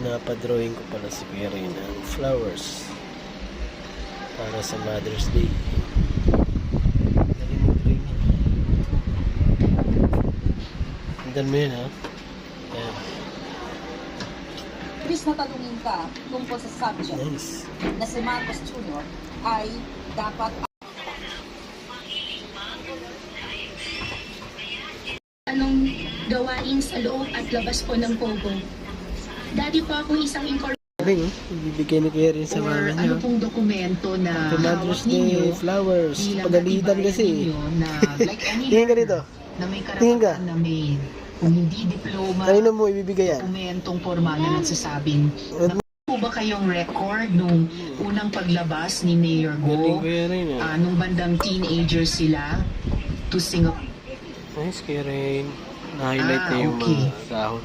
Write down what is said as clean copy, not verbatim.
Pinapadrawing ko pala si Kuya Ray ng flowers para sa Mother's Day. Galing mag-drawing yan. Tignan mo yun, ha? Ayan. Chris, natanungin ka tungkol sa subject Nice. na si Marcos Jr. ay dapat anong gawain sa loob at labas po ng Pogo. Dati po ako isang Galing, oh. Ibibigay ni Kuya Ray sa or mama ano niyo. pong dokumento na Sa Mother's hawak ninyo Day, flowers. bilang Pagalitan katibayan kasi. ninyo na like any Tingin ka dito. na may Tingin ka. karapatan na may kung hindi diploma, Kanino mo ibibigay yan? dokumentong formal na nagsasabing na po ba kayong record nung unang paglabas ni Mayor Galing Go, Kuya Ray na. nung bandang teenagers sila to sing a Nice, Kuya Ray. Na-highlight na yung okay. mga dahon.